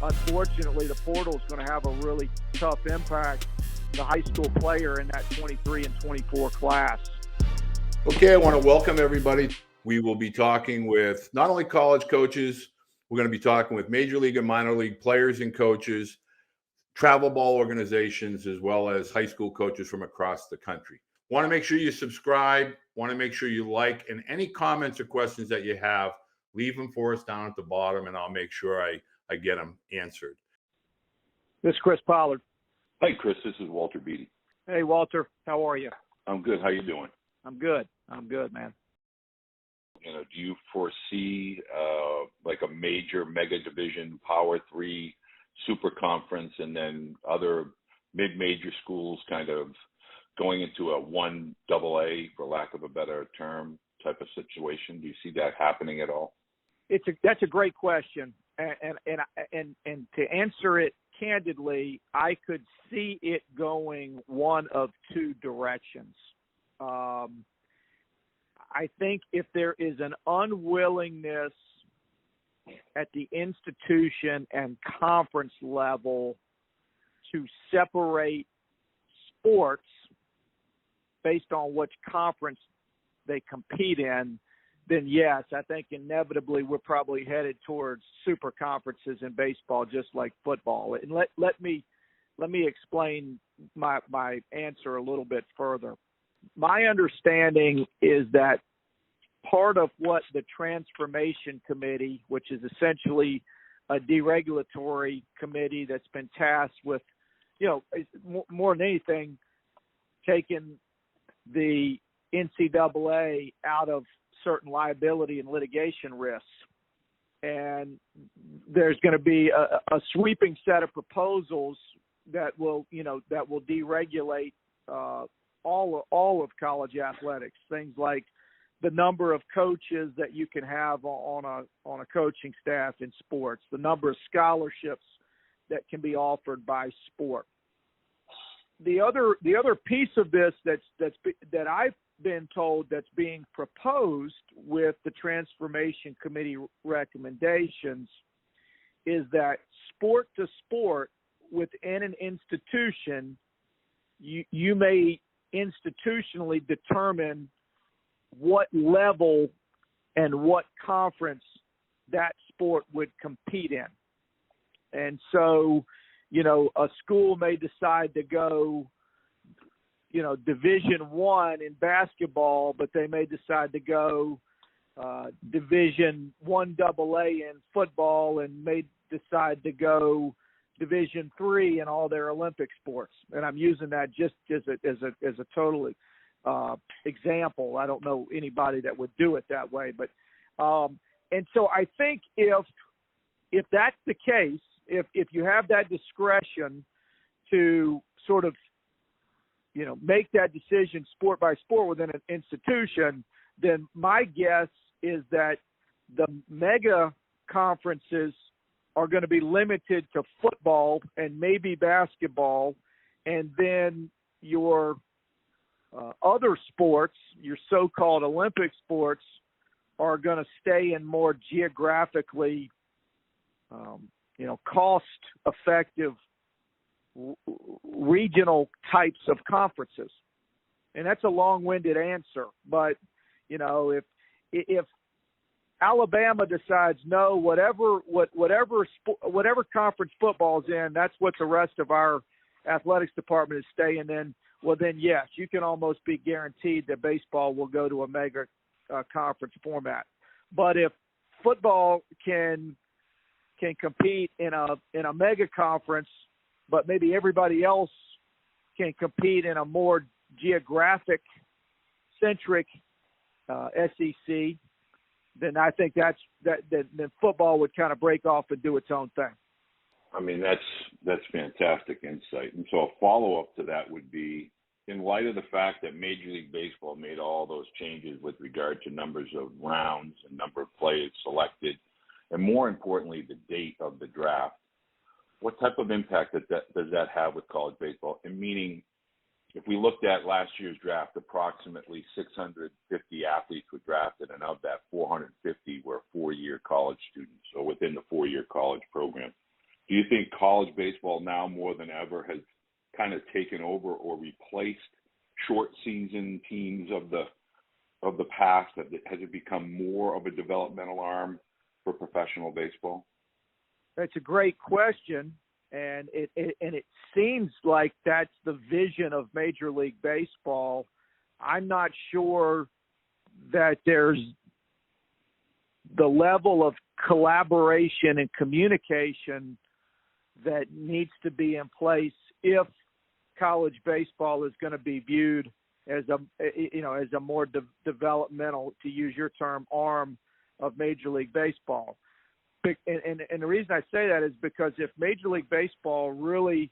unfortunately, the portal is going to have a really tough impact the high school player in that 23 and 24 class. Okay, I want to welcome everybody. We will be talking with not only college coaches, we're going to be talking with major league and minor league players and coaches, travel ball organizations, as well as high school coaches from across the country. Want to make sure you subscribe, want to make sure you like, and any comments or questions that you have, leave them for us down at the bottom, and I'll make sure I get them answered. This is Chris Pollard. Hi, Chris. This is Walter Beede. Hey, Walter. How are you? I'm good. How you doing? I'm good, man. Do you foresee like a major mega division Power 3 super conference and then other mid-major schools kind of going into a 1AA, for lack of a better term, type of situation? Do you see that happening at all? That's a great question, and to answer it candidly, I could see it going one of two directions. I think if there is an unwillingness at the institution and conference level to separate sports based on which conference they compete in, then yes, I think inevitably we're probably headed towards super conferences in baseball, just like football. And let me explain my answer a little bit further. My understanding is that part of what the Transformation Committee, which is essentially a deregulatory committee that's been tasked with, more than anything, taking the NCAA out of certain liability and litigation risks. And there's going to be a sweeping set of proposals that will deregulate all of college athletics. Things like the number of coaches that you can have on a coaching staff in sports, the number of scholarships that can be offered by sport. The other piece of this that I've been told that's being proposed with the Transformation Committee recommendations is that sport to sport within an institution, you may institutionally determine what level and what conference that sport would compete in. And so, a school may decide to go Division I in basketball, but they may decide to go Division I AA in football, and may decide to go Division III in all their Olympic sports. And I'm using that just as a total example. I don't know anybody that would do it that way, but and so I think if that's the case, if you have that discretion to sort of make that decision sport by sport within an institution, then my guess is that the mega conferences are going to be limited to football and maybe basketball, and then your other sports, your so-called Olympic sports, are going to stay in more geographically, cost-effective regional types of conferences. And that's a long-winded answer, but if Alabama decides no, whatever conference football's in, that's what the rest of our athletics department is staying in, well then yes, you can almost be guaranteed that baseball will go to a mega conference format. But if football can compete in a mega conference, but maybe everybody else can compete in a more geographic centric SEC, then I think then football would kind of break off and do its own thing. I mean, that's fantastic insight. And so a follow-up to that would be, in light of the fact that Major League Baseball made all those changes with regard to numbers of rounds and number of players selected, and more importantly, the date of the draft, what type of impact does that have with college baseball? And meaning, if we looked at last year's draft, approximately 650 athletes were drafted, and of that, 450 were four-year college students, or within the four-year college program. Do you think college baseball now more than ever has kind of taken over or replaced short season teams of the past? Has it become more of a developmental arm for professional baseball? That's a great question, and it seems like that's the vision of Major League Baseball. I'm not sure that there's the level of collaboration and communication that needs to be in place if college baseball is going to be viewed as a more developmental, to use your term, arm of Major League Baseball. And the reason I say that is because if Major League Baseball really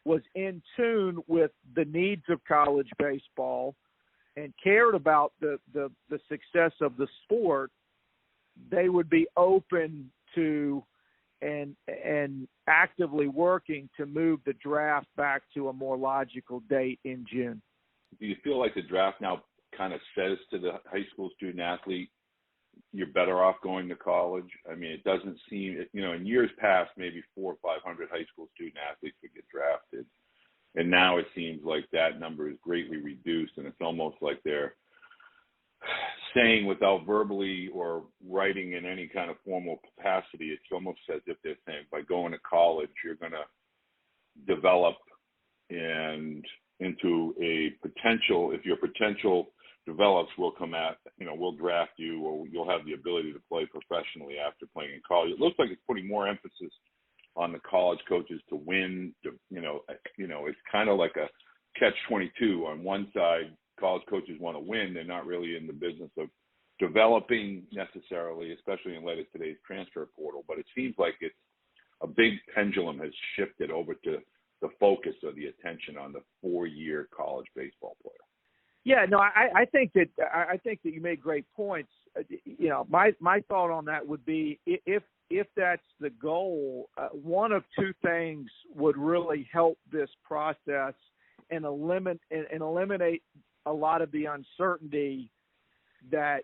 was in tune with the needs of college baseball and cared about the success of the sport, they would be open to and actively working to move the draft back to a more logical date in June. Do you feel like the draft now kind of says to the high school student athlete, you're better off going to college? I mean, it doesn't seem, in years past, maybe 400 or 500 high school student athletes would get drafted. And now it seems like that number is greatly reduced, and it's almost like they're saying without verbally or writing in any kind of formal capacity, it's almost as if they're saying by going to college, you're going to develop into a potential, if your potential develops, we'll draft you, or you'll have the ability to play professionally after playing in college. It looks like it's putting more emphasis on the college coaches to win. It's kind of like a catch-22. On one side, college coaches want to win. They're not really in the business of developing necessarily, especially in light of today's transfer portal. But it seems like it's a big pendulum has shifted over to the focus or the attention on the 4-year college baseball player. Yeah, no, I think that you made great points. My thought on that would be if that's the goal, one of two things would really help this process and eliminate a lot of the uncertainty that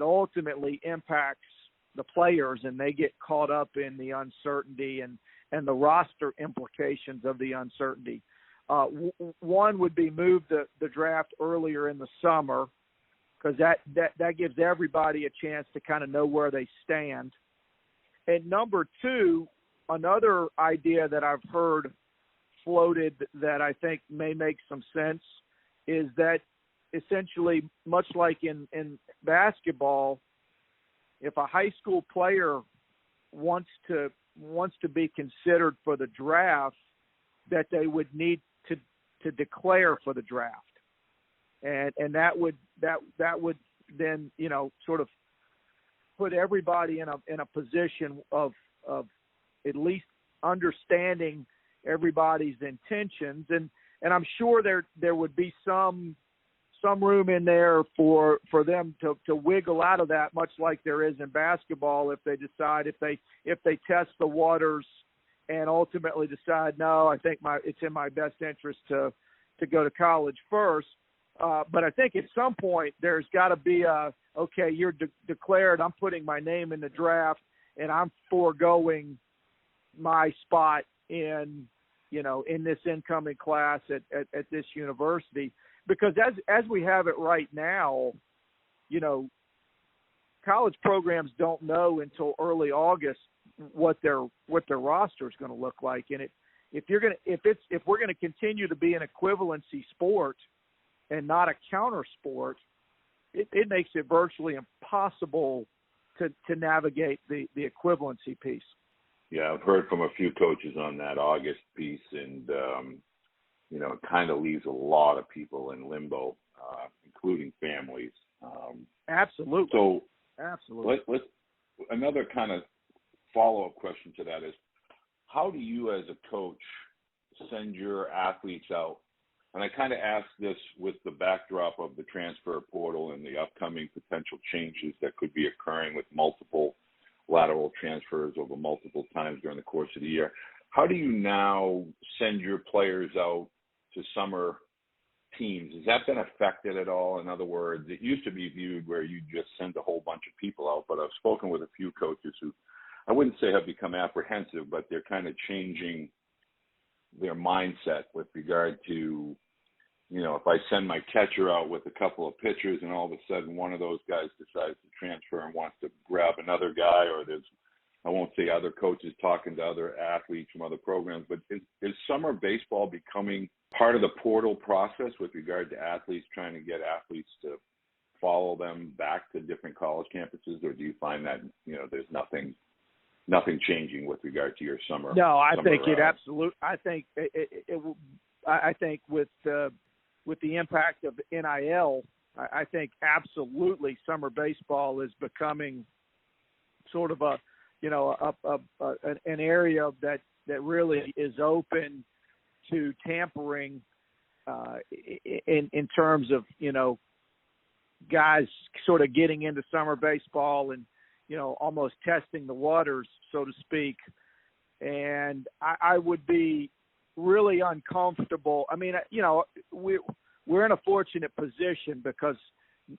ultimately impacts the players, and they get caught up in the uncertainty and the roster implications of the uncertainty. One would be move the draft earlier in the summer, because that gives everybody a chance to kind of know where they stand. And number two, another idea that I've heard floated that I think may make some sense is that essentially, much like in basketball, if a high school player wants to be considered for the draft, that they would need to declare for the draft, and that would then sort of put everybody in a position of at least understanding everybody's intentions, and I'm sure there would be some room in there for them to wiggle out of that, much like there is in basketball if they decide if they test the waters and ultimately decide, no, I think it's in my best interest to go to college first. But I think at some point there's got to be okay, you're declared, I'm putting my name in the draft, and I'm foregoing my spot in this incoming class at this university. Because as we have it right now, college programs don't know until early August what their roster is going to look like, and if we're going to continue to be an equivalency sport and not a counter sport, it makes it virtually impossible to navigate the equivalency piece. Yeah, I've heard from a few coaches on that August piece, and it kind of leaves a lot of people in limbo, including families. Absolutely. So, absolutely. Let's another kind of follow-up question to that is, how do you as a coach send your athletes out? And I kind of ask this with the backdrop of the transfer portal and the upcoming potential changes that could be occurring with multiple lateral transfers over multiple times during the course of the year. How do you now send your players out to summer teams? Has that been affected at all? In other words, it used to be viewed where you just send a whole bunch of people out, but I've spoken with a few coaches who I wouldn't say have become apprehensive, but they're kind of changing their mindset with regard to, if I send my catcher out with a couple of pitchers and all of a sudden one of those guys decides to transfer and wants to grab another guy, or there's, I won't say other coaches talking to other athletes from other programs, but is summer baseball becoming part of the portal process with regard to athletes, trying to get athletes to follow them back to different college campuses, or do you find that, there's nothing changing with regard to your summer? No, I think it absolutely. I think I think with the impact of NIL, I think absolutely summer baseball is becoming sort of an area that really is open to tampering in terms of guys sort of getting into summer baseball and almost testing the waters, so to speak. And I would be really uncomfortable. I mean, we're in a fortunate position because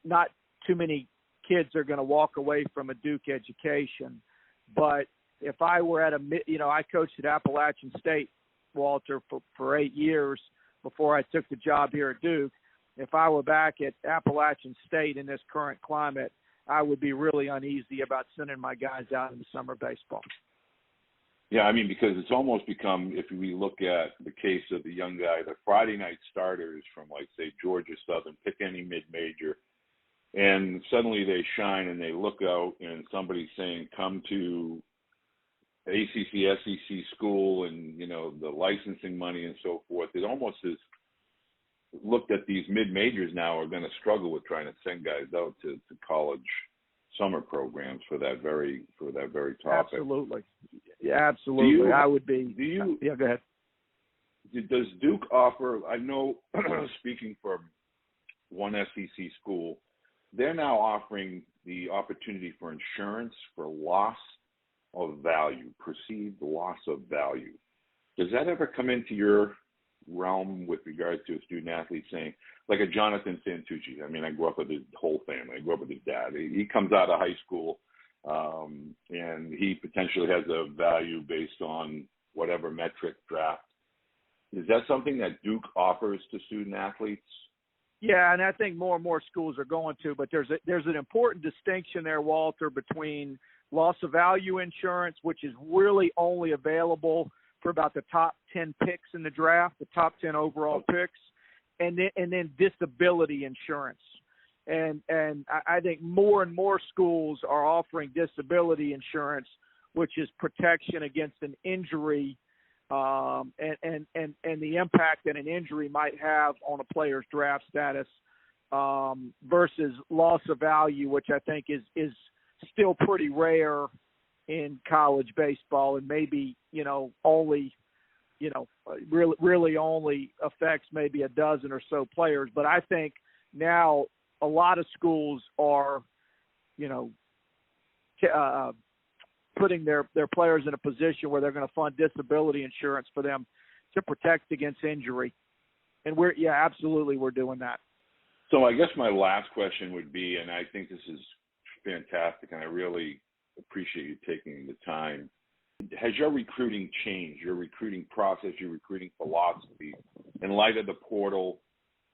not too many kids are going to walk away from a Duke education. But if I were at I coached at Appalachian State, Walter, for 8 years before I took the job here at Duke. If I were back at Appalachian State in this current climate, I would be really uneasy about sending my guys out into summer baseball. Yeah, I mean, because it's almost become, if we look at the case of the young guy, the Friday night starters from, like, say, Georgia Southern, pick any mid-major, and suddenly they shine and they look out and somebody's saying, come to ACC, SEC school and, the licensing money and so forth. It almost is looked at these mid-majors now are going to struggle with trying to send guys out to college summer programs for that very topic. Absolutely. Yeah, absolutely. I would be. Yeah, go ahead. Does Duke offer, I know, speaking for one SEC school, they're now offering the opportunity for insurance for loss of value, perceived loss of value. Does that ever come into your realm with regard to a student athlete saying, like a Jonathan Santucci? I mean, I grew up with his whole family. I grew up with his dad. He comes out of high school, and he potentially has a value based on whatever metric draft. Is that something that Duke offers to student athletes? Yeah, and I think more and more schools are going to, but there's an important distinction there, Walter, between loss of value insurance, which is really only available for about the top 10 picks in the draft, the top 10 overall picks, and then disability insurance. And I think more and more schools are offering disability insurance, which is protection against an injury, and the impact that an injury might have on a player's draft status, versus loss of value, which I think is still pretty rare in college baseball, and maybe only really only affects maybe a dozen or so players. But I think now a lot of schools are putting their players in a position where they're going to fund disability insurance for them to protect against injury. And we're doing that. So I guess my last question would be, and I think this is fantastic, and I really appreciate you taking the time. Has your recruiting changed, your recruiting process, your recruiting philosophy in light of the portal?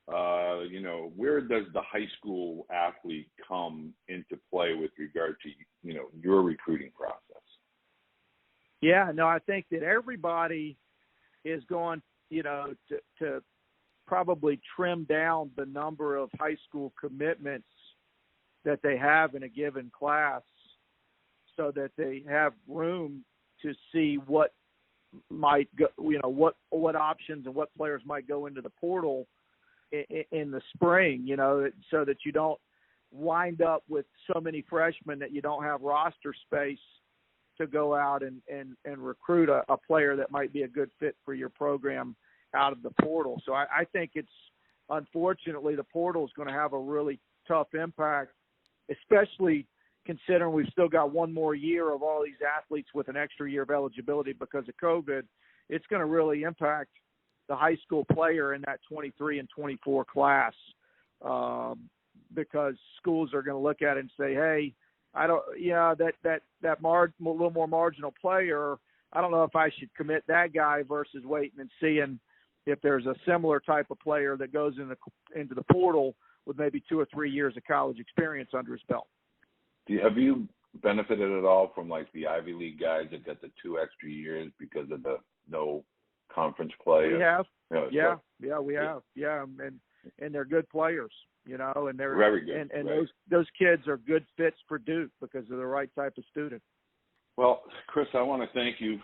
Where does the high school athlete come into play with regard to, your recruiting process? Yeah, no, I think that everybody is going, to probably trim down the number of high school commitments that they have in a given class so that they have room to see what might go, what options and what players might go into the portal in the spring, so that you don't wind up with so many freshmen that you don't have roster space to go out and recruit a player that might be a good fit for your program out of the portal. So I think unfortunately, the portal is going to have a really tough impact, especially considering we've still got one more year of all these athletes with an extra year of eligibility because of COVID. It's going to really impact the high school player in that 23 and 24 class, because schools are going to look at it and say, hey, I don't, that little more marginal player, I don't know if I should commit that guy versus waiting and seeing if there's a similar type of player that goes into the portal with maybe 2 or 3 years of college experience under his belt. Have you benefited at all from like the Ivy League guys that got the 2 extra years because of the no conference play? We have. We have. Yeah, and they're good players, and they're very good. And right. those kids are good fits for Duke because they're the right type of student. Well, Chris, I want to thank you.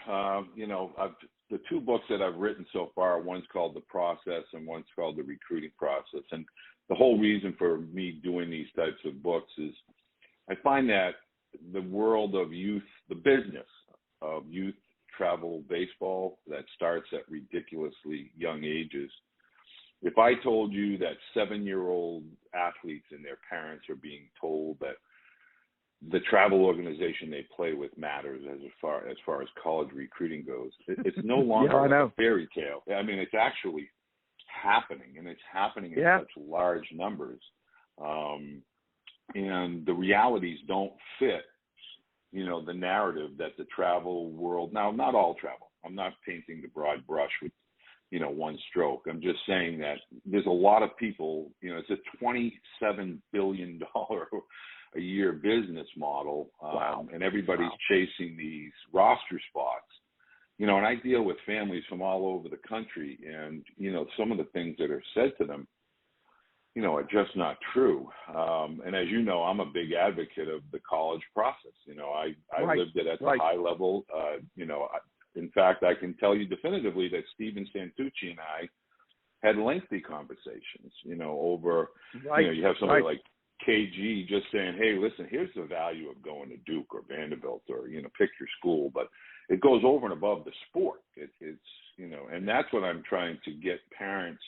The 2 books that I've written so far, one's called The Process and one's called The Recruiting Process. And the whole reason for me doing these types of books is I find that the world of youth, the business of youth travel baseball that starts at ridiculously young ages. If I told you that 7-year-old athletes and their parents are being told that the travel organization they play with matters as far as college recruiting goes, it's no longer a fairy tale. I mean, it's actually happening, and it's happening in such large numbers. And the realities don't fit, the narrative that the travel world, now, not all travel. I'm not painting the broad brush with, one stroke. I'm just saying that there's a lot of people, it's a $27 billion a year business model, and everybody's chasing these roster spots. And I deal with families from all over the country, and, some of the things that are said to them, are just not true. And as you know, I'm a big advocate of the college process. I lived it at the high level. In fact, I can tell you definitively that Steven Santucci and I had lengthy conversations, over, you have somebody like KG just saying, hey, listen, here's the value of going to Duke or Vanderbilt or, pick your school. But it goes over and above the sport. It's and that's what I'm trying to get parents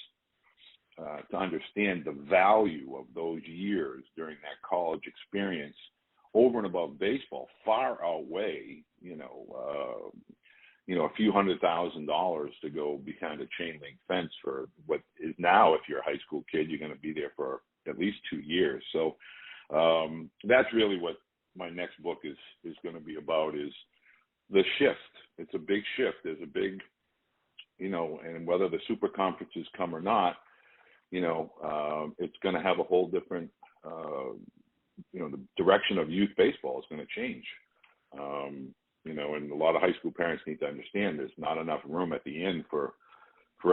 to understand, the value of those years during that college experience over and above baseball far outweigh, a few $100,000 to go behind a chain link fence for what is now, if you're a high school kid, you're going to be there for at least 2 years. So that's really what my next book is going to be about, is the shift. It's a big shift. There's a big, and whether the super conferences come or not, it's going to have a whole different, the direction of youth baseball is going to change. And a lot of high school parents need to understand there's not enough room at the end for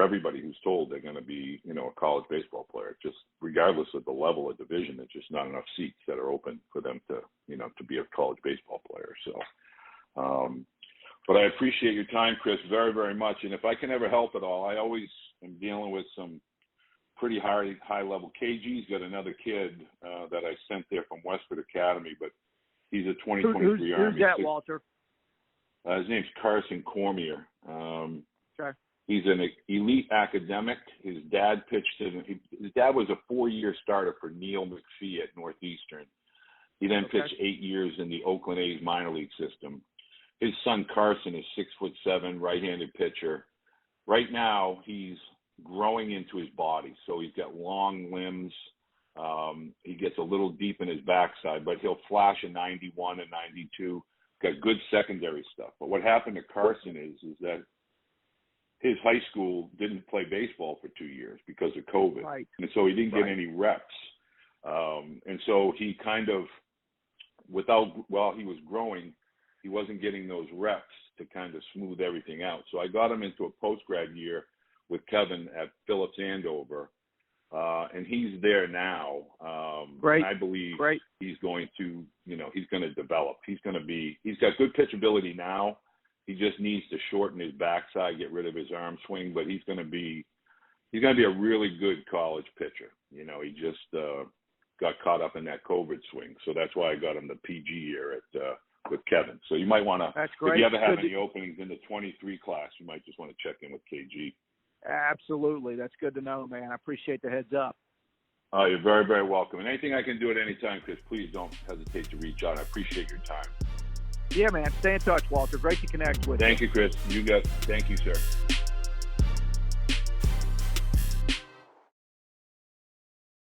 everybody who's told they're going to be, a college baseball player. Just regardless of the level of division, there's just not enough seats that are open for them to, to be a college baseball player. So, but I appreciate your time, Chris, very, very much. And if I can ever help at all, I always am dealing with some pretty high level. KG's got another kid that I sent there from Westford Academy, but he's a 2023 Army. Who's that, Walter? His name's Carson Cormier. Okay. He's an elite academic. His dad his dad was a 4-year starter for Neil McPhee at Northeastern. He then pitched 8 years in the Oakland A's minor league system. His son Carson is 6'7", right-handed pitcher. Right now, he's growing into his body, so he's got long limbs. He gets a little deep in his backside, but he'll flash a 91 and 92. Got good secondary stuff. But what happened to Carson is that his high school didn't play baseball for 2 years because of COVID. Right. And so he didn't get any reps. And so he kind of, while he was growing, he wasn't getting those reps to kind of smooth everything out. So I got him into a post-grad year with Kevin at Phillips Andover. And he's there now. Great. And I believe he's going to, he's going to develop. He's got good pitchability now. He just needs to shorten his backside, get rid of his arm swing, but he's going to be a really good college pitcher. He just got caught up in that COVID swing. So that's why I got him the PG year with Kevin. So you might want to, if you ever have any openings in the 23 class, you might just want to check in with KG. Absolutely. That's good to know, man. I appreciate the heads up. You're very, very welcome. And anything I can do at any time, Chris, please don't hesitate to reach out. I appreciate your time. Yeah, man. Stay in touch, Walter. Great to connect with you. Thank you, Chris. Thank you, sir.